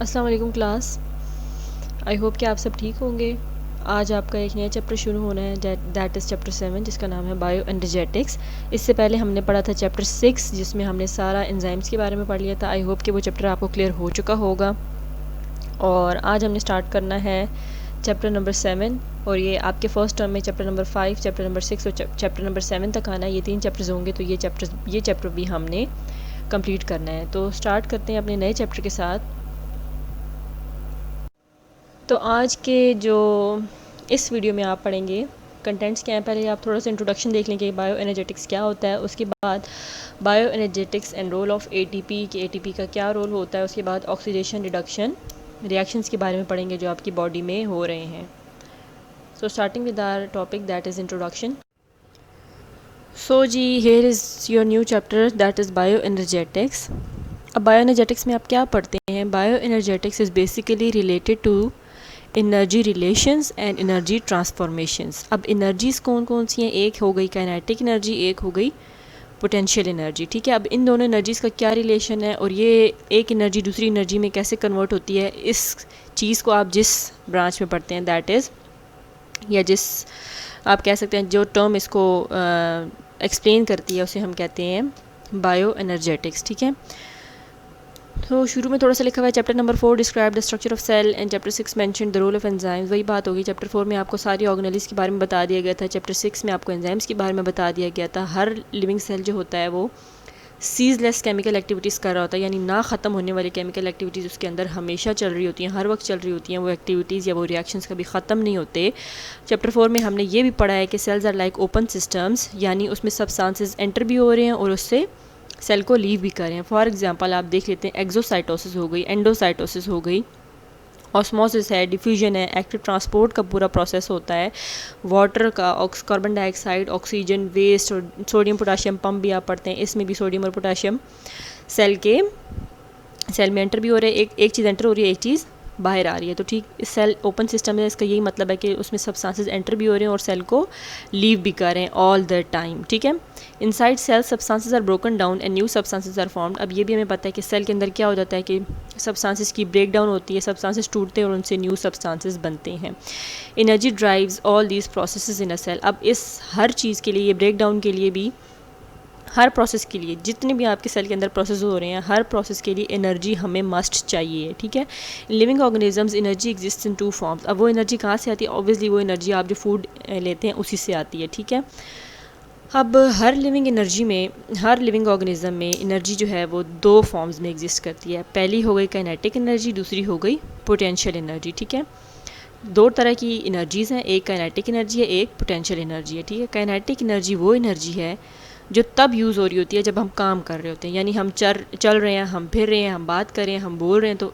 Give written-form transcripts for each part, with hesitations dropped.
अस्सलाम वालेकुम class. I hope कि आप सब ठीक होंगे। आज आपका एक नया चैप्टर शुरू होना है, दैट इज़ चैप्टर 7, जिसका नाम है बायो एनर्जेटिक्स। इससे पहले हमने पढ़ा था चैप्टर 6, जिसमें हमने सारा एंजाइम्स के बारे में पढ़ लिया था। आई होप कि वो चैप्टर आपको क्लियर हो चुका होगा। और आज हमने स्टार्ट करना है चैप्टर नंबर 7, और ये आपके फर्स्ट टर्म में चैप्टर नंबर 5, चैप्टर नंबर 6 और चैप्टर नंबर 7 तक आना है। ये 3 चैप्टर्स होंगे, तो ये चैप्टर भी हमने कंप्लीट करना है। तो स्टार्ट करते हैं अपने नए चैप्टर के साथ। तो आज के जो इस वीडियो में आप पढ़ेंगे कंटेंट्स क्या हैं। पहले आप थोड़ा सा इंट्रोडक्शन देख लेंगे बायो एनर्जेटिक्स क्या होता है। उसके बाद bio energetics and role of ATP कि एटीपी का क्या रोल होता है। उसके बाद ऑक्सीडेशन रिडक्शन रिएक्शंस के बारे में पढ़ेंगे जो आपकी बॉडी में हो रहे हैं। So starting with our topic that is introduction. So जी, here is your new chapter that is bio energetics. अब बायो एनर्जेटिक्स में आप क्या पढ़ते हैं। Bio energetics is basically related to energy relations and energy transformations. अब energies कौन कौन सी हैं। एक हो गई काइनेटिक एनर्जी, एक हो गई पोटेंशियल एनर्जी। ठीक है, अब इन दोनों एनर्जीज़ का क्या रिलेशन है और ये एक एनर्जी दूसरी एनर्जी में कैसे कन्वर्ट होती है, इस चीज़ को आप जिस ब्रांच में पढ़ते हैं दैट इज़, या जिस आप कह सकते हैं जो टर्म इसको एक्सप्लेन करती है उसे हम कहते हैं बायो एनर्जेटिक्स। ठीक है, तो शुरू में थोड़ा सा लिखा हुआ है chapter number 4 describe the structure of cell and chapter 6 mention the role of enzymes. वही बात होगी, चैप्टर 4 में आपको सारी ऑर्गेनेल्स के बारे में बता दिया गया था, चैप्टर 6 में आपको एंजाइम्स के बारे में बता दिया गया था। हर लिविंग सेल जो होता है वो सीजलेस केमिकल एक्टिविटीज़ कर रहा होता है, यानी ना ख़त्म होने वाली केमिकल एक्टिविटीज़ उसके अंदर हमेशा चल रही होती हैं, हर वक्त चल रही होती हैं। वो एक्टिविटीज़ या वो रिएक्शंस कभी ख़त्म नहीं होते। चैप्टर 4 में हमने ये भी पढ़ा है कि cells are like open systems, यानी उसमें सब्सटेंसेस एंटर भी हो रहे हैं और उससे सेल को लीव भी करें। फॉर एग्जांपल आप देख लेते हैं एक्सोसाइटोसिस हो गई, एंडोसाइटोसिस हो गई, ऑस्मोसिस है, डिफ्यूजन है, एक्टिव ट्रांसपोर्ट का पूरा प्रोसेस होता है, वाटर का, कार्बन डाइऑक्साइड, ऑक्सीजन, वेस्ट और सोडियम पोटाशियम पंप भी आप पढ़ते हैं। इसमें भी सोडियम और पोटाशियम सेल में एंटर भी हो रहे हैं। एक चीज़ एंटर हो रही है, एक चीज़ बाहर आ रही है। तो ठीक, इस सेल ओपन सिस्टम है, इसका यही मतलब है कि उसमें सब्सटेंसेस एंटर भी हो रहे हैं और सेल को लीव भी कर रहे हैं ऑल द टाइम। ठीक है, inside cell substances are broken down and new substances are formed. अब ये भी हमें पता है कि सेल के अंदर क्या हो जाता है कि सब्सटेंसेस की ब्रेक डाउन होती है, सब्सटेंसेस टूटते हैं और उनसे न्यू सब्सटेंसेस बनते हैं। Energy drives all these processes in a cell. अब इस हर चीज़ के लिए, ये ब्रेक डाउन के लिए भी, हर प्रोसेस के लिए, जितने भी आपके सेल के अंदर प्रोसेस हो रहे हैं, हर प्रोसेस के लिए एनर्जी हमें मस्ट चाहिए। ठीक है, living organisms energy exist in 2 forms. अब वो एनर्जी कहाँ से आती है, ऑब्वियसली वो एनर्जी आप जो फूड लेते हैं उसी से आती है। ठीक है, अब हर लिविंग एनर्जी में, हर लिविंग ऑर्गेनिज्म में एनर्जी जो है वो 2 फॉर्म्स में एग्जिस्ट करती है। पहली हो गई काइनेटिक एनर्जी, दूसरी हो गई पोटेंशियल एनर्जी। ठीक है, 2 तरह की एनर्जीज़ हैं, एक काइनेटिक एनर्जी है, एक पोटेंशियल एनर्जी है। ठीक है, काइनेटिक एनर्जी वो एनर्जी है जो तब यूज़ हो रही होती है जब हम काम कर रहे होते हैं, यानी हम चल रहे हैं, हम फिर रहे हैं, हम बात कर रहे हैं, हम बोल रहे हैं, तो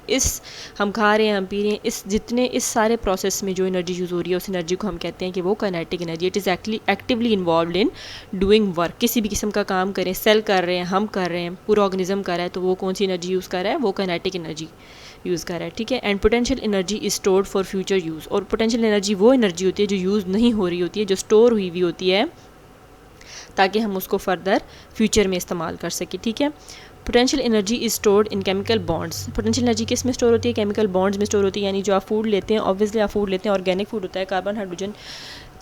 हम खा रहे हैं, हम पी रहे हैं, इस सारे प्रोसेस में जो एनर्जी यूज़ हो रही है उस एनर्जी को हम कहते हैं कि वो kinetic energy. It is actively involve in doing work. किसी भी किस्म का काम करें, सेल कर रहे हैं, हम कर रहे हैं, पूरा ऑर्गेनिज्म कर रहा है, तो वो कौन सी एनर्जी यूज़ कर रहा है, वो काइनेटिक एनर्जी यूज़ कर रहा है। ठीक है, and potential energy is stored for future use. और पोटेंशियल एनर्जी वो एनर्जी होती है जो यूज़ नहीं हो रही होती है, जो स्टोर हुई हुई होती है ताकि हम उसको फर्दर फ्यूचर में इस्तेमाल कर सकें। ठीक है, potential energy is stored in chemical bonds. Potential energy किस में स्टोर होती है, केमिकल बॉन्ड्स में स्टोर होती है, यानी जो आप फूड लेते हैं, ऑब्वियसली आप फूड लेते हैं, ऑर्गेनिक फूड होता है, कार्बन हाइड्रोजन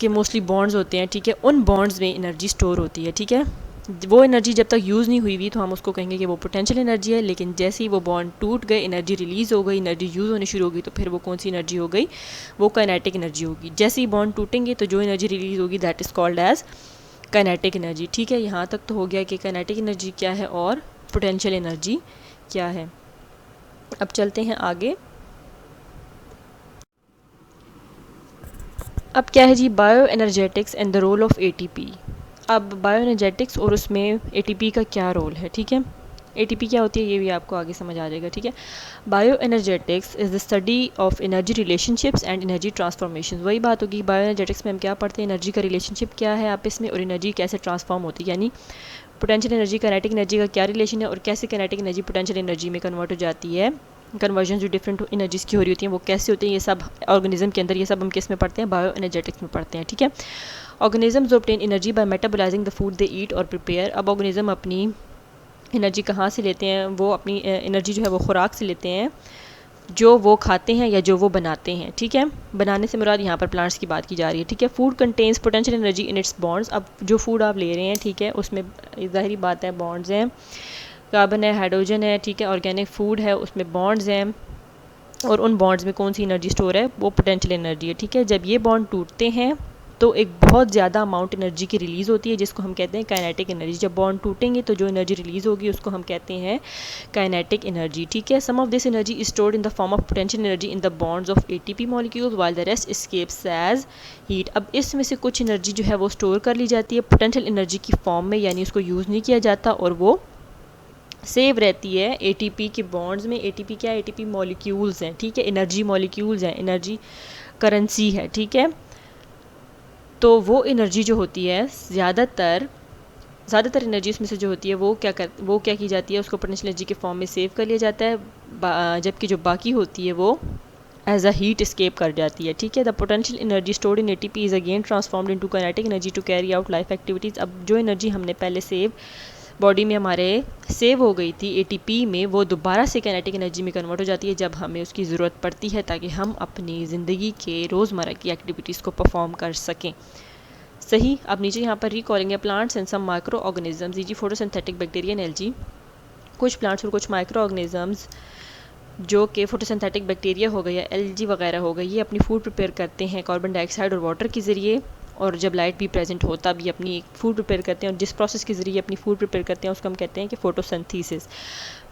के मोस्टली बॉन्ड्स होते हैं। ठीक है, उन बॉन्ड्स में एनर्जी स्टोर होती है। ठीक है, वो एनर्जी जब तक यूज़ नहीं हुई तो हम उसको कहेंगे कि वो पोटेंशियल एनर्जी है, लेकिन जैसे ही वो बॉन्ड टूट गए, एनर्जी रिलीज़ हो गई, एनर्जी यूज़ होनी शुरू हो गई, तो फिर वो कौन सी एनर्जी हो गई, वो काइनेटिक एनर्जी होगी। जैसे ही बॉन्ड टूटेंगे तो जो एनर्जी रिलीज़ होगी that is called as kinetic energy. ठीक है, यहाँ तक तो हो गया कि काइनेटिक एनर्जी क्या है और पोटेंशियल एनर्जी क्या है। अब चलते हैं आगे। अब क्या है जी, bio energetics and the role of ATP. अब बायो एनर्जेटिक्स और उसमें एटीपी का क्या रोल है। ठीक है, एटीपी क्या होती है ये भी आपको आगे समझ आ जाएगा। ठीक है, bio energetics is the study of energy relationships and energy transformation. वही बात होगी, बायो एनर्जेटिक्स में हम क्या पढ़ते हैं, एनर्जी का रिलेशनशिप क्या है आपस में और एनर्जी कैसे ट्रांसफॉर्म होती है, यानी पोटेंशियल एनर्जी काइनेटिक एनर्जी का क्या रिलेशन है और कैसे काइनेटिक एनर्जी पोटेंशियल एनर्जी में कन्वर्ट हो जाती है। कन्वर्जन जो डिफरेंट एनर्जीज़ की हो रही होती हैं वो कैसे होती हैं, ये सब ऑर्गेनिज्म के अंदर, ये सब हम किस में पढ़ते हैं, बायो एनर्जेटिक्स में पढ़ते हैं। ठीक है, organisms obtain energy by metabolising the food they eat और प्रिपेयर। अब ऑर्गेनिज्म अपनी एनर्जी कहाँ से लेते हैं, वो अपनी एनर्जी जो है वो खुराक से लेते हैं, जो वो खाते हैं या जो वो बनाते हैं, ठीक है। बनाने से मुराद यहाँ पर प्लांट्स की बात की जा रही है, ठीक है। Food contains potential energy in its bonds. अब जो फूड आप ले रहे हैं, ठीक है, उसमें ज़ाहिरी बात है बॉन्ड्स हैं, कार्बन है, हाइड्रोजन है, ठीक है, ऑर्गेनिक फूड है, उसमें बॉन्ड्स हैं, और उन बॉन्ड्स में कौन सी एनर्जी स्टोर है, वो पोटेंशियल एनर्जी है, ठीक है। जब ये बॉन्ड टूटते हैं तो एक बहुत ज़्यादा अमाउंट एनर्जी की रिलीज़ होती है, जिसको हम कहते हैं काइनेटिक एनर्जी। जब बॉन्ड टूटेंगे तो जो एनर्जी रिलीज़ होगी उसको हम कहते हैं काइनेटिक एनर्जी, ठीक है। Some of this energy is stored in the form of potential energy in the bonds of ATP molecules while the rest escapes as heat. अब इसमें से कुछ एनर्जी जो है वो स्टोर कर ली जाती है पोटेंशियल एनर्जी की फॉर्म में, यानी उसको यूज़ नहीं किया जाता और वो सेव रहती है एटीपी के बॉन्ड्स में। एटीपी क्या है, एटीपी मॉलिक्यूल्स हैं, ठीक है, एनर्जी मॉलिक्यूल्स हैं, एनर्जी करेंसी है, ठीक है। तो वो एनर्जी जो होती है ज़्यादातर एनर्जी उसमें से जो होती है वो क्या की जाती है, उसको पोटेंशियल एनर्जी के फॉर्म में सेव कर लिया जाता है, जबकि जो बाकी होती है वो एज अ हीट स्केप कर जाती है, ठीक है। The potential energy stored in ATP is again transformed into kinetic energy to carry out life activities. अब जो एनर्जी हमने पहले बॉडी में हमारे सेव हो गई थी एटीपी में, वो दोबारा से काइनेटिक एनर्जी में कन्वर्ट हो जाती है जब हमें उसकी ज़रूरत पड़ती है, ताकि हम अपनी ज़िंदगी के रोज़मर्रा की एक्टिविटीज़ को परफॉर्म कर सकें। सही। अब नीचे यहाँ पर रिकॉलिंग है plants and some microorganisms, e g. Photosynthetic bacteria and algae. कुछ प्लांट्स और कुछ माइक्रो ऑर्गेनिजम्स जो कि फोटोसिंथेटिक बैक्टीरिया हो गया, एल्गी वगैरह हो गई, ये अपनी फूड प्रिपेयर करते हैं कार्बन डाइऑक्साइड और वाटर के ज़रिए, और जब लाइट भी प्रेजेंट होता भी अपनी फूड प्रिपेयर करते हैं, और जिस प्रोसेस के ज़रिए अपनी फूड प्रिपेयर करते हैं उसको हम कहते हैं कि photosynthesis.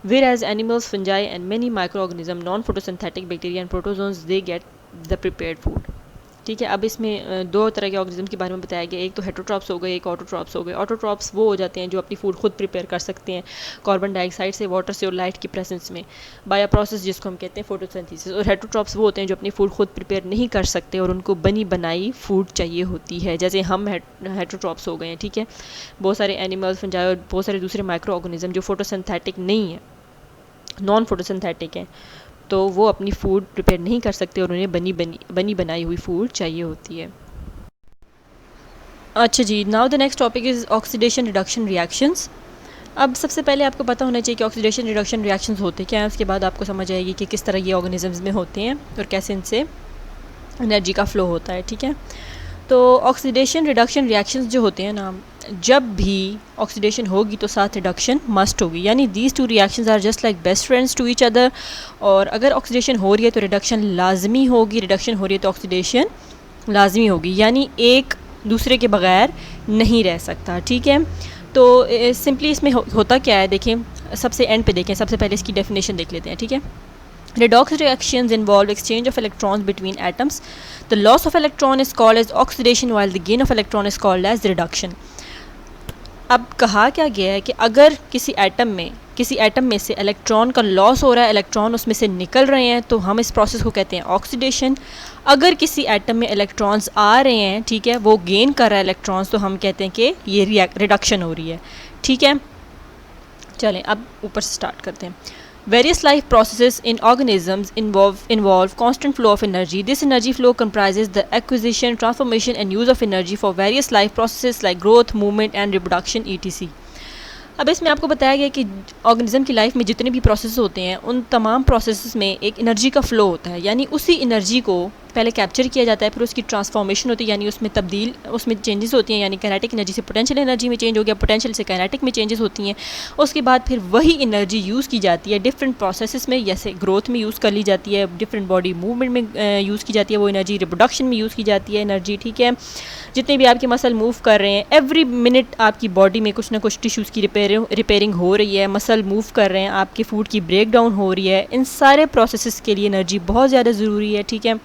Whereas animals, fungi and many micro organism non photosynthetic bacteria and protozoans they get the prepared food, ठीक है। अब इसमें दो तरह के ऑर्गेनिज्म के बारे में बताया गया, एक तो हेटरोट्रॉप्स हो गए, एक ऑटोट्रॉप्स हो गए। ऑटोट्रॉप्स वो हो जाते हैं जो अपनी फूड खुद प्रिपेयर कर सकते हैं कार्बन डाइऑक्साइड से, वाटर से और लाइट की प्रेजेंस में बाय प्रोसेस, जिसको हम कहते हैं फोटोसिंथेसिस। और हेटरोट्रॉप्स वो होते हैं जो अपनी फूड खुद प्रिपेयर नहीं कर सकते और उनको बनी बनाई फूड चाहिए होती है, जैसे हम हेटरोट्रॉप्स हो गए हैं, ठीक है। बहुत सारे एनिमल्स, फंजाई और बहुत सारे दूसरे माइक्रो ऑर्गेनिज्म जो फोटोसिंथेटिक नहीं है, नॉन फोटोसिंथेटिक है, तो वो अपनी फूड प्रिपेयर नहीं कर सकते और उन्हें बनी बनाई हुई फूड चाहिए होती है। अच्छा जी, now the next topic is oxidation reduction reactions. अब सबसे पहले आपको पता होना चाहिए कि ऑक्सीडेशन रिडक्शन रिएक्शंस होते क्या हैं, उसके बाद आपको समझ आएगी कि किस तरह ये ऑर्गेनिजम्स में होते हैं और कैसे इनसे एनर्जी का फ्लो होता है, ठीक है। तो ऑक्सीडेशन रिडक्शन रिएक्शंस जो होते हैं ना, जब भी ऑक्सीडेशन होगी तो साथ रिडक्शन मस्ट होगी, यानी these two reactions are just like best friends to each other. और अगर ऑक्सीडेशन हो रही है तो रिडक्शन लाजमी होगी, रिडक्शन हो रही है तो ऑक्सीडेशन लाजमी होगी, यानी एक दूसरे के बगैर नहीं रह सकता, ठीक है। तो सिंपली इसमें होता क्या है, देखें सबसे एंड पे देखें, सबसे पहले इसकी डेफिनेशन देख लेते हैं, ठीक है। Redox reactions involve exchange of electrons between atoms. The loss of electron is called as oxidation while the gain of electron is called as reduction. अब कहा क्या गया है कि अगर किसी एटम में से इलेक्ट्रॉन का लॉस हो रहा है, इलेक्ट्रॉन उसमें से निकल रहे हैं, तो हम इस प्रोसेस को कहते हैं ऑक्सीडेशन। अगर किसी एटम में इलेक्ट्रॉन्स आ रहे हैं, ठीक है, वो गेन कर रहा है इलेक्ट्रॉन्स, तो हम कहते हैं कि ये रिडक्शन हो रही है, ठीक है। चलें अब ऊपर से स्टार्ट करते हैं। Various life processes in organisms involve constant flow of energy. This energy flow comprises the acquisition, transformation and use of energy for various life processes like growth, movement and reproduction etc. अब इसमें आपको बताया गया कि organism की life में जितने भी प्रोसेस होते हैं उन तमाम प्रोसेस में एक एनर्जी का फ़्लो होता है, यानी उसी एनर्जी को पहले कैप्चर किया जाता है, फिर उसकी ट्रांसफॉर्मेशन होती है, यानी उसमें चेंजेस होती हैं, यानी काइनेटिक एनर्जी से पोटेंशियल एनर्जी में चेंज हो गया, पोटेंशियल से काइनेटिक में चेंजेस होती हैं। उसके बाद फिर वही एनर्जी यूज़ की जाती है डिफरेंट प्रोसेस में, जैसे ग्रोथ में यूज़ कर ली जाती है, डिफरेंट बॉडी मूवमेंट में यूज़ की जाती है वो एनर्जी, रिप्रोडक्शन में यूज़ की जाती है एनर्जी, ठीक है। जितने भी आपके मसल मूव कर रहे हैं, एवरी मिनट आपकी बॉडी में कुछ ना कुछ टिश्यूज़ की रिपेयरिंग हो रही है, मसल मूव कर रहे हैं, आपकी फूड की ब्रेक डाउन हो रही है, इन सारे प्रोसेस के लिए एनर्जी बहुत ज़्यादा ज़रूरी है, ठीक है।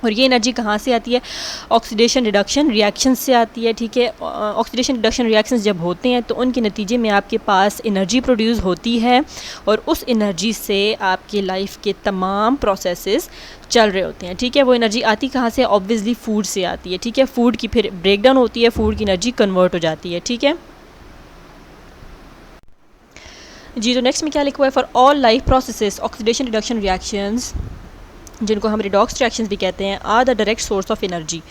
और ये एनर्जी कहाँ से आती है, ऑक्सीडेशन रिडक्शन रिएक्शन से आती है, ठीक है। ऑक्सीडेशन रिडक्शन रिएक्शंस जब होते हैं तो उनके नतीजे में आपके पास एनर्जी प्रोड्यूस होती है और उस एनर्जी से आपके लाइफ के तमाम प्रोसेसेस चल रहे होते हैं, ठीक है। वो एनर्जी आती कहाँ से, ऑब्वियसली फूड से आती है, ठीक है। फूड की फिर ब्रेक डाउन होती है, फूड की एनर्जी कन्वर्ट हो जाती है, ठीक है जी। तो नेक्स्ट में क्या लिखा हुआ है, for all life processes oxidation reduction reactions जिनको हम रिडॉक्स रिएक्शंस भी कहते हैं, are the direct source of energy.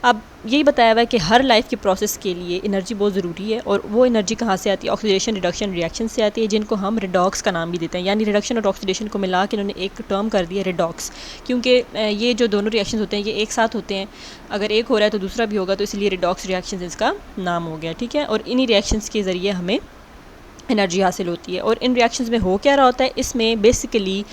अब यही बताया हुआ है कि हर लाइफ के प्रोसेस के लिए एनर्जी बहुत ज़रूरी है, और वो एनर्जी कहाँ से आती है? ऑक्सीडेशन रिडक्शन रिएक्शन से आती है, जिनको हम रिडॉक्स का नाम भी देते हैं। यानी रिडक्शन और ऑक्सीडेशन को मिला के इन्होंने एक टर्म कर दिया रिडॉक्स, क्योंकि ये जो दोनों रिएक्शन होते हैं ये एक साथ होते हैं, अगर एक हो रहा है तो दूसरा भी होगा, तो इसलिए रिडॉक्स रिएक्शन इसका नाम हो गया, ठीक है। और इन्हीं रिएक्शंस के ज़रिए हमें एनर्जी हासिल होती है। और इन रिएक्शंस में हो क्या रहा होता है? इसमें बेसिकली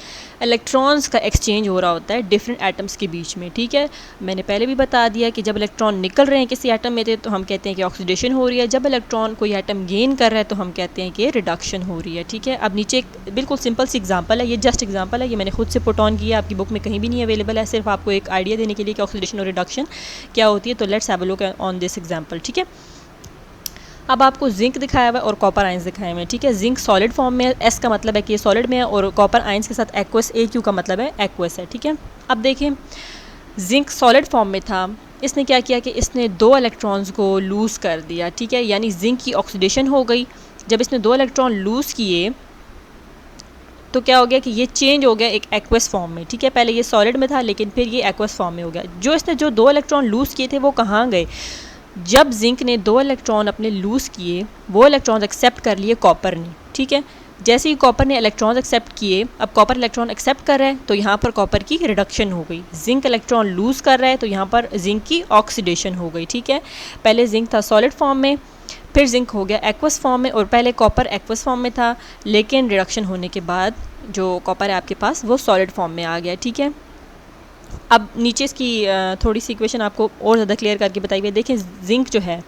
इलेक्ट्रॉन्स का एक्सचेंज हो रहा होता है डिफरेंट एटम्स के बीच में, ठीक है। मैंने पहले भी बता दिया कि जब इलेक्ट्रॉन निकल रहे हैं किसी एटम में से तो हम कहते हैं कि ऑक्सीडेशन हो रही है, जब इलेक्ट्रॉन कोई एटम गेन कर रहा है तो हम कहते हैं कि रिडक्शन हो रही है, ठीक है। अब नीचे एक बिल्कुल सिंपल सी एग्जांपल है, ये जस्ट एग्जांपल है, ये मैंने खुद से पुट ऑन किया, आपकी बुक में कहीं भी नहीं अवेलेबल है, सिर्फ आपको एक आइडिया देने के लिए कि ऑक्सीडेशन और रिडक्शन क्या होती है। तो let's have a look on this example, ठीक है। अब आपको जिंक दिखाया हुआ है और कॉपर आयंस दिखाए हुए हैं, ठीक है। जिंक सॉलिड फॉर्म में है, एस का मतलब है कि ये सॉलिड में है, और कॉपर आयंस के साथ एक्वस, ए क्यू का मतलब है एक्वस है, ठीक है। अब देखें, जिंक सॉलिड फॉर्म में था, इसने क्या किया कि इसने 2 इलेक्ट्रॉन्स को लूज़ कर दिया, ठीक है, यानी जिंक की ऑक्सीडेशन हो गई। जब इसने 2 इलेक्ट्रॉन लूज़ किए तो क्या हो गया कि ये चेंज हो गया एक एक्वस फॉर्म में, ठीक है। पहले ये सॉलिड में था लेकिन फिर ये एक्वस फॉर्म में हो गया। जो 2 इलेक्ट्रॉन लूज़ किए थे वो कहाँ गए? जब जिंक ने 2 इलेक्ट्रॉन अपने लूज़ किए, वो इलेक्ट्रॉन एक्सेप्ट कर लिए कॉपर ने, ठीक है। जैसे ही कॉपर ने इलेक्ट्रॉन एक्सेप्ट किए, अब कॉपर इलेक्ट्रॉन एक्सेप्ट कर रहा है तो यहाँ पर कॉपर की रिडक्शन हो गई। जिंक इलेक्ट्रॉन लूज़ कर रहा है तो यहाँ पर जिंक की ऑक्सीडेशन हो गई, ठीक है। पहले जिंक था सॉलिड फॉर्म में, फिर जिंक हो गया एक्वस फॉर्म में, और पहले कॉपर एक्वस फॉर्म में था, लेकिन रिडक्शन होने के बाद जो कॉपर है आपके पास वो सॉलिड फॉर्म में आ गया, ठीक है। अब नीचे इसकी थोड़ी सी इक्वेशन आपको और ज़्यादा क्लियर करके बताई हुई है। देखें, जिंक जो है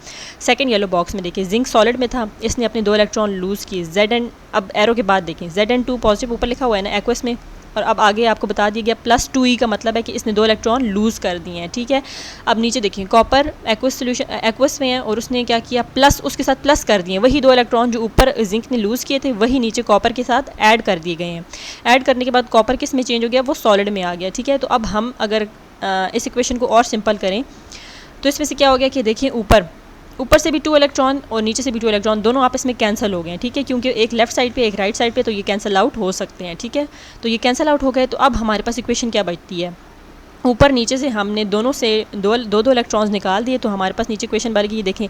सेकंड येलो बॉक्स में, देखिए जिंक सॉलिड में था, इसने अपने 2 इलेक्ट्रॉन लूज़ किए, Zn, अब एरो के बाद देखें Zn2 पॉजिटिव ऊपर लिखा हुआ है ना एक्वस में, और अब आगे आपको बता दिया गया +2e का मतलब है कि इसने 2 इलेक्ट्रॉन लूज़ कर दिए हैं, ठीक है। अब नीचे देखिए कॉपर एक्वस में है, और उसने क्या किया, प्लस उसके साथ प्लस कर दिए, वही 2 इलेक्ट्रॉन जो ऊपर जिंक ने लूज़ किए थे वही नीचे कॉपर के साथ ऐड कर दिए गए हैं। ऐड करने के बाद कॉपर किस में चेंज हो गया? वो सॉलिड में आ गया, ठीक है। तो अब हम अगर इस इक्वेशन को और सिंपल करें तो इसमें से क्या हो गया कि देखिए ऊपर से भी 2 इलेक्ट्रॉन और नीचे से भी 2 इलेक्ट्रॉन दोनों आपस में कैंसिल हो गए हैं, ठीक है, क्योंकि एक लेफ्ट साइड पे एक राइट साइड पे, तो ये कैंसिल आउट हो सकते हैं, ठीक है। तो ये कैंसिल आउट हो गए, तो अब हमारे पास इक्वेशन क्या बचती है? ऊपर नीचे से हमने दोनों से दो इलेक्ट्रॉन्स निकाल दिए, तो हमारे पास नीचे इक्वेशन बन गई। देखें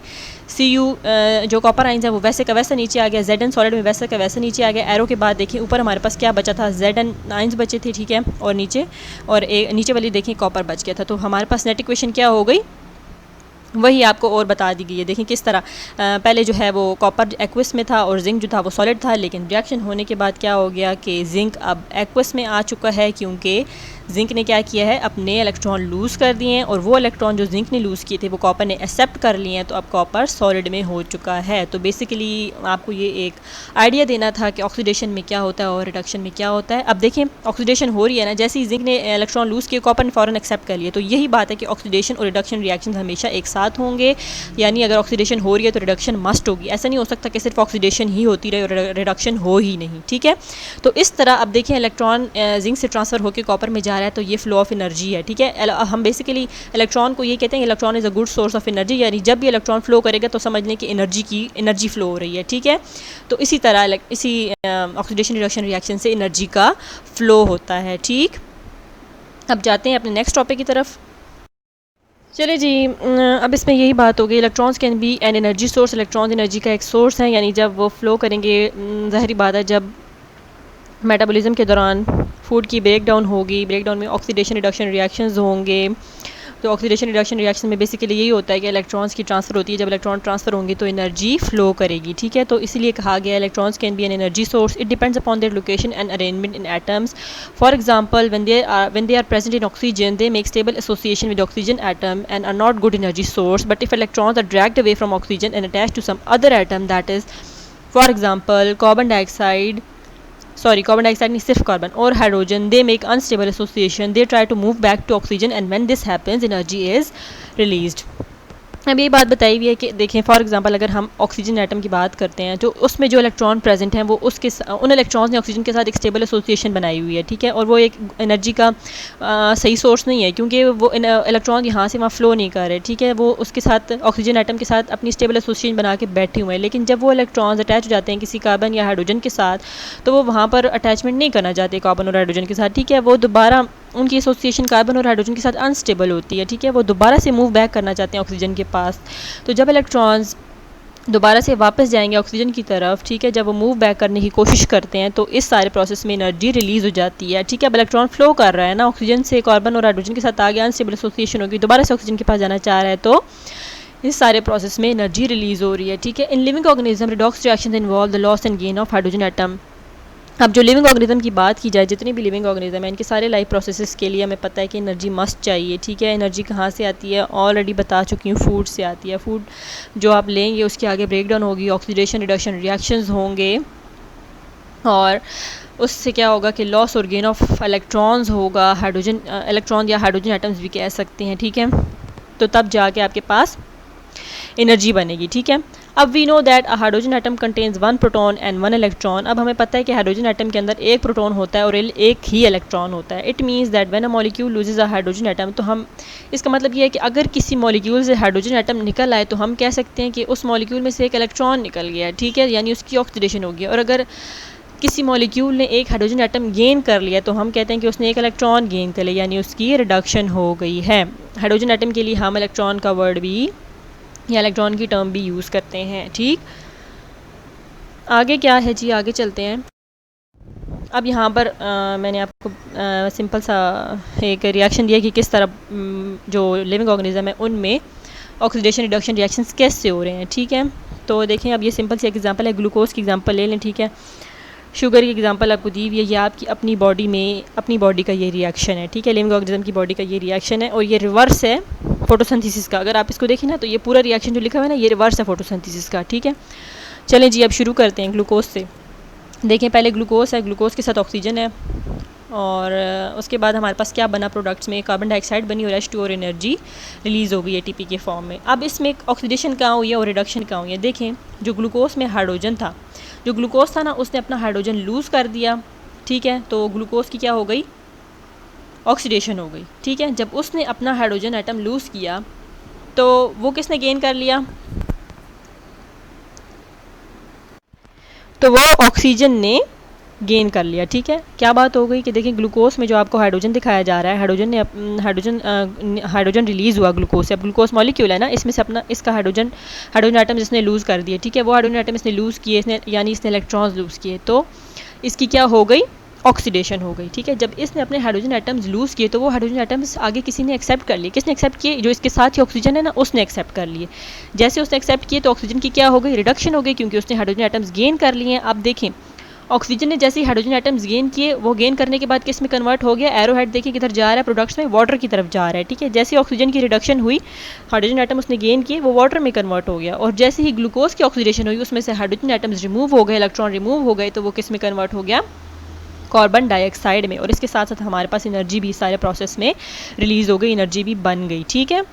Cu जो कॉपर आइंस है वो वैसे का वैसा नीचे आ गया, Zn सॉलिड में वैसे का वैसे नीचे आ गया। एरो के बाद देखें ऊपर हमारे पास क्या बचा था? Zn आइंस बचे थे, ठीक है, और नीचे वाली देखें कॉपर बच गया था। तो हमारे पास नेट इक्वेशन क्या हो गई? वही आपको और बता दी गई है। देखें किस तरह पहले जो है वो कॉपर एक्वस में था और जिंक जो था वो सॉलिड था, लेकिन रिएक्शन होने के बाद क्या हो गया कि जिंक अब एक्वस में आ चुका है, क्योंकि जिंक ने क्या किया है, अपने इलेक्ट्रॉन लूज़ कर दिए हैं, और वो इलेक्ट्रॉन जो जिंक ने लूज़ किए थे वो कॉपर ने एक्सेप्ट कर लिए हैं, तो अब कॉपर सॉलिड में हो चुका है। तो बेसिकली आपको ये एक आइडिया देना था कि ऑक्सीडेशन में क्या होता है और रिडक्शन में क्या होता है। अब देखें ऑक्सीडेशन हो रही है ना, जैसे ही जिंक ने इलेक्ट्रॉन लूज़ किए कॉपर ने फ़ौरन एक्सेप्ट कर लिए, तो यही बात है कि ऑक्सीडेशन और रिडक्शन रिएक्शन हमेशा एक साथ होंगे, यानी अगर ऑक्सीडेशन हो रही है तो रिडक्शन मस्ट होगी। ऐसा नहीं हो सकता कि सिर्फ ऑक्सीडेशन ही होती रहे और रिडक्शन हो ही नहीं, ठीक है। तो इस तरह अब देखें इलेक्ट्रॉन जिंक से ट्रांसफ़र होकर कॉपर में जा रहा है, तो ये फ्लो ऑफ एनर्जी है, ठीक है। हम बेसिकली इलेक्ट्रॉन को ये कहते हैं electron is a good source of energy, यानी जब भी इलेक्ट्रॉन फ्लो करेगा तो समझ लें कि एनर्जी फ्लो हो रही है, ठीक है। तो इसी तरह इसी ऑक्सीडेशन रिडक्शन रिएक्शन से एनर्जी का फ्लो होता है, ठीक। अब जाते हैं अपने नेक्स्ट टॉपिक की तरफ। चलिए जी, अब इसमें यही बात होगी, electrons can be an energy source. Electrons energy का एक सोर्स है, यानी जब वो फ्लो करेंगे, ज़ाहिर बात है जब मेटाबॉलिज्म के दौरान फूड की ब्रेकडाउन होगी, ब्रेकडाउन में ऑक्सीडेशन रिडक्शन रिएक्शंस होंगे। तो ऑक्सीडेशन रिडक्शन रिएक्शन में बेसिकली यही होता है कि इलेक्ट्रॉन्स की ट्रांसफ़र होती है, जब इलेक्ट्रॉन ट्रांसफ़र होंगे तो एनर्जी फ्लो करेगी, ठीक है। तो इसीलिए कहा गया electrons can be an energy source, it depends upon their location and arrangement in atoms. For example when they are present in oxygen they make stable association with oxygen atom and are not good energy source, but if electrons are dragged away from oxygen and attached to some other atom, that is for example carbon dioxide नहीं, सिर्फ carbon और hydrogen, they make unstable association, they try to move back to oxygen and when this happens energy is released. अब ये बात बताई हुई है कि देखें फॉर एग्जांपल अगर हम ऑक्सीजन एटम की बात करते हैं, जो उसमें जो इलेक्ट्रॉन प्रेजेंट हैं वो उन इलेक्ट्रॉन्स ने ऑक्सीजन के साथ एक स्टेबल एसोसिएशन बनाई हुई है, ठीक है। और वो एक एनर्जी का सही सोर्स नहीं है, क्योंकि वो इलेक्ट्रॉन यहाँ से वहाँ फ्लो नहीं कर रहे, ठीक है। वो उसके साथ ऑक्सीजन एटम के साथ अपनी स्टेबल एसोसिएशन बना के बैठे हुए हैं, लेकिन जब वो इलेक्ट्रॉन्स अटैच हो जाते हैं किसी कार्बन या हाइड्रोजन के साथ, तो वो वहाँ पर अटैचमेंट नहीं करना चाहते कार्बन और हाइड्रोजन के साथ, ठीक है। वो दोबारा उनकी एसोसिएशन कार्बन और हाइड्रोजन के साथ अनस्टेबल होती है, ठीक है। वो दोबारा से मूव बैक करना चाहते हैं ऑक्सीजन के पास। तो जब इलेक्ट्रॉन्स दोबारा से वापस जाएंगे ऑक्सीजन की तरफ, ठीक है, जब वो मूव बैक करने की कोशिश करते हैं तो इस सारे प्रोसेस में एनर्जी रिलीज़ हो जाती है, ठीक है। अब इलेक्ट्रॉन फ्लो कर रहा है ना, ऑक्सीजन से कार्बन और हाइड्रोजन के साथ आगे अनस्टेबल एसोसिएशन होगी, दोबारा से ऑक्सीजन के पास जाना चाह रहा है, तो इस सारे प्रोसेस में एनर्जी रिलीज़ हो रही है, ठीक है। In living organism redox reaction involve the loss and gain of hydrogen atom. अब जो लिविंग ऑर्गेनिज्म की बात की जाए, जितनी भी लिविंग ऑर्गेनिज्म है, इनके सारे लाइफ प्रोसेसेस के लिए हमें पता है कि एनर्जी मस्ट चाहिए, ठीक है। एनर्जी कहाँ से आती है, ऑलरेडी बता चुकी हूँ, फूड से आती है। फूड जो आप लेंगे उसके आगे ब्रेक डाउन होगी, ऑक्सीडेशन रिडक्शन रिएक्शंस होंगे, और उससे क्या होगा कि लॉस और गेन ऑफ इलेक्ट्रॉन्स होगा, हाइड्रोजन इलेक्ट्रॉन या हाइड्रोजन एटम्स भी कह सकते हैं, ठीक है। तो तब जाके आपके पास एनर्जी बनेगी, ठीक है। अब we know that a hydrogen atom contains 1 proton and 1 electron. अब हमें पता है कि हाइड्रोजन एटम के अंदर एक प्रोटॉन होता है और एक ही इलेक्ट्रॉन होता है। It means that when a molecule loses a hydrogen atom, तो हम इसका मतलब ये है कि अगर किसी मॉलिक्यूल से हाइड्रोजन एटम निकल आए तो हम कह सकते हैं कि उस मॉलिक्यूल में से एक इलेक्ट्रॉन निकल गया, ठीक है, यानी उसकी ऑक्सीडेशन हो गई। और अगर किसी मॉलिक्यूल ने एक हाइड्रोजन एटम गेन कर लिया तो हम कहते हैं कि उसने एक इलेक्ट्रॉन गेन कर लिया, यानी उसकी रिडक्शन हो गई है। हाइड्रोजन एटम के लिए हम इलेक्ट्रॉन का वर्ड भी या इलेक्ट्रॉन की टर्म भी यूज़ करते हैं, ठीक। आगे क्या है जी, आगे चलते हैं। अब यहाँ पर मैंने आपको सिंपल सा एक रिएक्शन दिया कि किस तरह जो लिविंग ऑर्गेनिज्म है उनमें ऑक्सीडेशन रिडक्शन रिएक्शंस कैसे हो रहे हैं, ठीक है। तो देखें, अब ये सिंपल सी एक एग्जांपल है, ग्लूकोज की एग्जांपल ले लें, ठीक है। शुगर की एग्जांपल आपको दी हुई है, ये आपकी अपनी बॉडी में, अपनी बॉडी का ये रिएक्शन है, ठीक है। लिविंग ऑर्गेनिज्म की बॉडी का ये रिएक्शन है और ये रिवर्स है फोटोसिंथेसिस का। अगर आप इसको देखें ना तो ये पूरा रिएक्शन जो लिखा हुआ है ना, ये रिवर्स है फोटोसिंथेसिस का, ठीक है। चलें जी, अब शुरू करते हैं ग्लूकोज से। देखें, पहले ग्लूकोज है, ग्लूकोज के साथ ऑक्सीजन है, और उसके बाद हमारे पास क्या बना प्रोडक्ट्स में, कार्बन डाइऑक्साइड बनी और H2 और एनर्जी रिलीज़ हो गई ATP के फॉर्म में। अब इसमें ऑक्सीडेशन कहाँ हुई है और रिडक्शन कहाँ हुई है। देखें, जो ग्लूकोज में हाइड्रोजन था, जो ग्लूकोज था ना, उसने अपना हाइड्रोजन लूज़ कर दिया, ठीक है। तो ग्लूकोज की क्या हो गई, ऑक्सीडेशन हो गई, ठीक है। जब उसने अपना हाइड्रोजन एटम लूज़ किया तो वो किसने गेन कर लिया, तो वो ऑक्सीजन ने गेन कर लिया, ठीक है। क्या बात हो गई कि देखिए, ग्लूकोज में जो आपको हाइड्रोजन दिखाया जा रहा है, हाइड्रोजन रिलीज़ हुआ ग्लूकोज से। अब ग्लूकोज मॉलिक्यूल है ना, इसमें से अपना इसका हाइड्रोजन एटम जिसने लूज़ कर दिया, ठीक है। वो हाइड्रोजन एटम इसने लूज़ किए, यानी इसने इलेक्ट्रॉन्स लूज़ किए, तो इसकी क्या हो गई, ऑक्सीडेशन हो गई, ठीक है। जब इसने अपने हाइड्रोजन एटम्स लूज़ किए तो वो हाइड्रोजन एटम्स आगे किसी ने एक्सेप्ट कर लिए। किसने एक्सेप्ट किए, जो इसके साथ ही ऑक्सीजन है ना, उसने एक्सेप्ट कर लिए। जैसे उसने एक्सेप्ट किए तो ऑक्सीजन की क्या हो गई, रिडक्शन हो गई, क्योंकि उसने हाइड्रोजन एटम्स गेन कर लिए हैं। अब देखें, ऑक्सीजन ने जैसे ही हाइड्रोजन एटम्स गेन किए, वो गेन करने के बाद किस में कन्वर्ट हो गया, एरो हेड देखिए किधर जा रहा है, प्रोडक्ट्स में वाटर की तरफ जा रहा है, ठीक है। जैसे ही ऑक्सीजन की रिडक्शन हुई, हाइड्रोजन एटम उसने गेन किए, वो वाटर में कन्वर्ट हो गया। और जैसे ही ग्लूकोज की ऑक्सीडेशन हुई, उसमें से हाइड्रोजन एटम्स रिमूव हो गए, इलेक्ट्रॉन रिमूव हो गए, तो वो किस में कन्वर्ट हो गया, कार्बन डाइऑक्साइड में। और इसके साथ साथ हमारे पास एनर्जी भी सारे प्रोसेस में रिलीज़ हो गई, एनर्जी भी बन गई, ठीक है।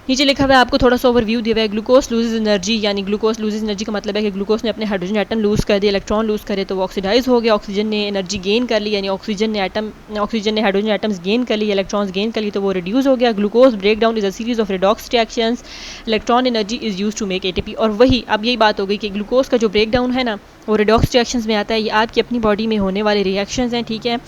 नीचे लिखा हुआ है, आपको थोड़ा सा ओवरव्यू दिया हुआ है। ग्लूकोज लूजेज एनर्जी, यानी ग्लूकोज लूजेज एनर्जी का मतलब है कि ग्लूकोज ने अपने हाइड्रोजन एटम लूज़ कर दिया, इलेक्ट्रॉन लूज़ करे तो वो ऑक्सीडाइज हो गया। ऑक्सीजन ने एनर्जी गेन कर ली, यानी ऑक्सीजन ने हाइड्रोजन एटम्स गेन कर ली, इलेक्ट्रॉन्स गेन कर ली, तो वो रिड्यूस हो गया। Glucose break down is a series of redox reactions, electron energy is use to make ATP। और वही अब यही बात हो गई कि ग्लूकोज का जो ब्रेक डाउन है ना, वो रिडॉक्स रिएक्शंस में आता है। ये आपकी अपनी बॉडी में होने वाले रिएक्शंस हैं, ठीक है।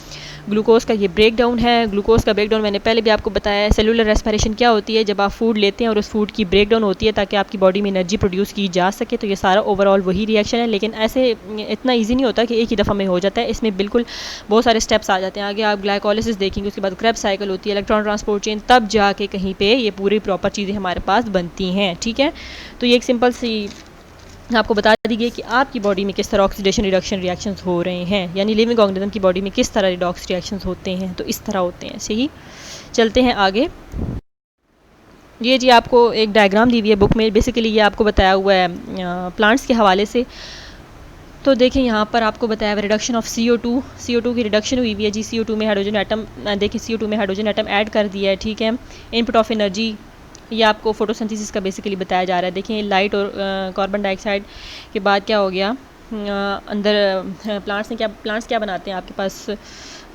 ग्लूकोज का ये ब्रेक डाउन है। ग्लूकोज का ब्रेक डाउन मैंने पहले भी आपको बताया है। सेलुलर रेस्पिरेशन क्या होती है, जब आप फूड लेते हैं और उस फूड की ब्रेक डाउन होती है ताकि आपकी बॉडी में एनर्जी प्रोड्यूस की जा सके। तो ये सारा ओवरऑल वही रिएक्शन है, लेकिन ऐसे इतना ईजी नहीं होता कि एक ही दफ़ा में हो जाता है। इसमें बिल्कुल बहुत सारे स्टेप्स आ जाते हैं। आगे आप ग्लाइकोलिसिस देखेंगे, उसके बाद क्रेब्स साइकिल होती है, इलेक्ट्रॉन ट्रांसपोर्ट चेन, तब जाके कहीं पे ये पूरी प्रॉपर चीज़ें हमारे पास बनती हैं, ठीक है। तो ये एक सिंपल सी आपको बता दी गई कि आपकी बॉडी में किस तरह ऑक्सीडेशन रिडक्शन रिएक्शंस हो रहे हैं, यानी लिविंग ऑर्गेनिज्म की बॉडी में किस तरह रिडॉक्स रिएक्शंस होते हैं। तो इस तरह होते हैं। ऐसे ही चलते हैं आगे। ये जी आपको एक डायग्राम दी हुई है बुक में, बेसिकली ये आपको बताया हुआ है प्लांट्स के हवाले से। तो देखें, यहाँ पर आपको बताया हुआ रिडक्शन ऑफ CO2 की रिडक्शन हुई हुई है जी। CO2 में हाइड्रोजन एटम, देखिए CO2 में हाइड्रोजन एटम ऐड कर दिया है, ठीक है। इनपुट ऑफ एनर्जी, ये आपको फोटोसिंथेसिस का बेसिकली बताया जा रहा है। देखिए, लाइट और कार्बन डाइऑक्साइड के बाद क्या हो गया, अंदर प्लांट्स क्या बनाते हैं आपके पास,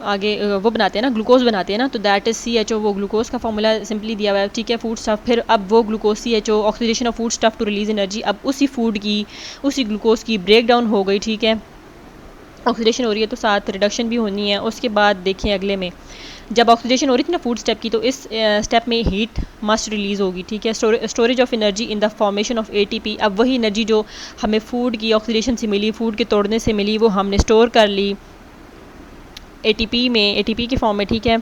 आगे वो बनाते हैं ना, ग्लूकोज बनाते हैं ना, तो दैट इज़ CHO। वो ग्लूकोज का फॉर्मूला सिंपली दिया हुआ है, ठीक है। फूड स्टफ, फिर अब वो glucose CHO, oxidation of food stuff to release energy. अब उसी ग्लूकोज की ब्रेक डाउन हो गई, ठीक है। ऑक्सीडेशन हो रही है तो साथ रिडक्शन भी होनी है। उसके बाद देखिए अगले में जब ऑक्सीडेशन हो रही थी ना फूड स्टेप की, तो इस स्टेप में हीट मस्ट रिलीज़ होगी, ठीक है। Storage of energy in the formation of ATP, अब वही एनर्जी जो हमें फूड की ऑक्सीडेशन से मिली, फूड के तोड़ने से मिली, वो हमने स्टोर कर ली एटीपी में, एटीपी के फॉर्म में, ठीक है।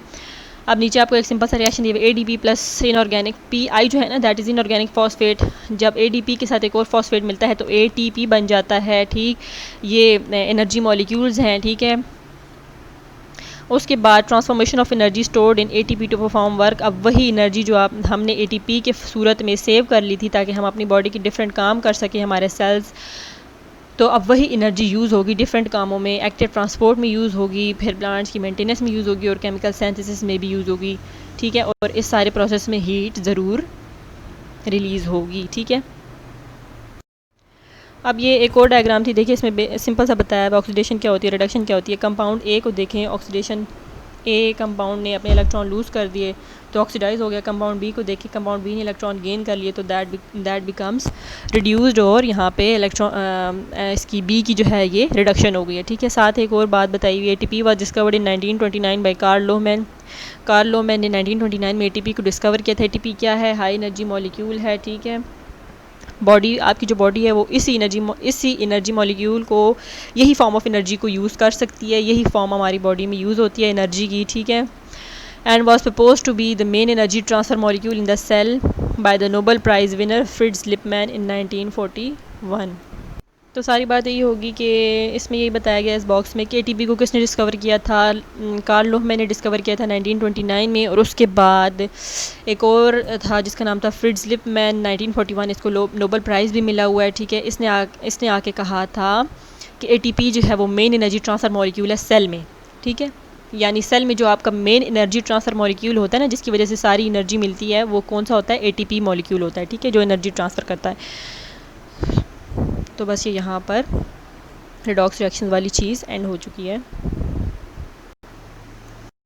अब नीचे आपको एक सिंपल सा रिएक्शन दिया, एडीपी प्लस इनऑर्गेनिक पीआई जो है ना, दैट इज़ इनऑर्गेनिक फॉस्फेट। जब एडीपी के साथ एक और फॉस्फेट मिलता है तो एटीपी बन जाता है, ठीक। ये एनर्जी मॉलिक्यूल्स हैं, ठीक है। उसके बाद transformation of energy stored in ATP to perform work, अब वही एनर्जी जो हमने एटीपी के सूरत में सेव कर ली थी ताकि हम अपनी बॉडी के डिफरेंट काम कर सकें, हमारे सेल्स, तो अब वही एनर्जी यूज़ होगी डिफरेंट कामों में, एक्टिव ट्रांसपोर्ट में यूज़ होगी, फिर प्लांट्स की मेंटेनेंस में यूज़ होगी और केमिकल सिंथेसिस में भी यूज़ होगी, ठीक है। और इस सारे प्रोसेस में हीट ज़रूर रिलीज़ होगी, ठीक है। अब ये एक और डायग्राम थी, देखिए इसमें सिंपल सा बताया है ऑक्सीडेशन क्या होती है, रिडक्शन क्या होती है। कंपाउंड ए को देखें, ऑक्सीडेशन ए कंपाउंड ने अपने इलेक्ट्रॉन लूज़ कर दिए तो ऑक्सीडाइज हो गया। कंपाउंड बी को देखें, कंपाउंड बी ने इलेक्ट्रॉन गेन कर लिए तो दैट बिकम्स रिड्यूस्ड, और यहाँ पे इलेक्ट्रॉन इसकी बी की जो है ये रिडक्शन हो गई है, ठीक है। साथ एक और बात बताई हुई, ATP was discovered in 1929 by Karl Lohmann. Karl Lohmann ने 1929 में एटीपी को डिस्कवर किया था। एटीपी क्या है? हाई एनर्जी मॉलिक्यूल है, ठीक है। बॉडी, आपकी जो बॉडी है वो इसी एनर्जी मॉलिक्यूल को, यही फॉर्म ऑफ एनर्जी को यूज़ कर सकती है, यही फॉर्म हमारी बॉडी में यूज़ होती है एनर्जी की, ठीक है। And was propose to be the main energy transfer molecule in the cell by the Nobel prize winner Fritz Lipmann in 1941। तो सारी बात यही होगी कि इसमें यही बताया गया इस बॉक्स में कि एटीपी को किसने डिस्कवर किया था। कार्ल लोहमैन ने डिस्कवर किया था 1929 में, और उसके बाद एक और था जिसका नाम था फ्रिट्ज लिपमैन 1941, इसको नोबेल प्राइज़ भी मिला हुआ है, ठीक है। इसने आके कहा था कि एटीपी जो है वो मेन एनर्जी ट्रांसफ़र मॉलिक्यूल है सेल में, ठीक है। यानी सेल में जो आपका मेन एनर्जी ट्रांसफ़र मॉलिक्यूल होता है ना, जिसकी वजह से सारी एनर्जी मिलती है, वो कौन सा होता है? एटीपी मॉलिक्यूल होता है, ठीक है, जो एनर्जी ट्रांसफ़र करता है। तो बस ये यहाँ पर रिडॉक्स रिएक्शन वाली चीज़ एंड हो चुकी है।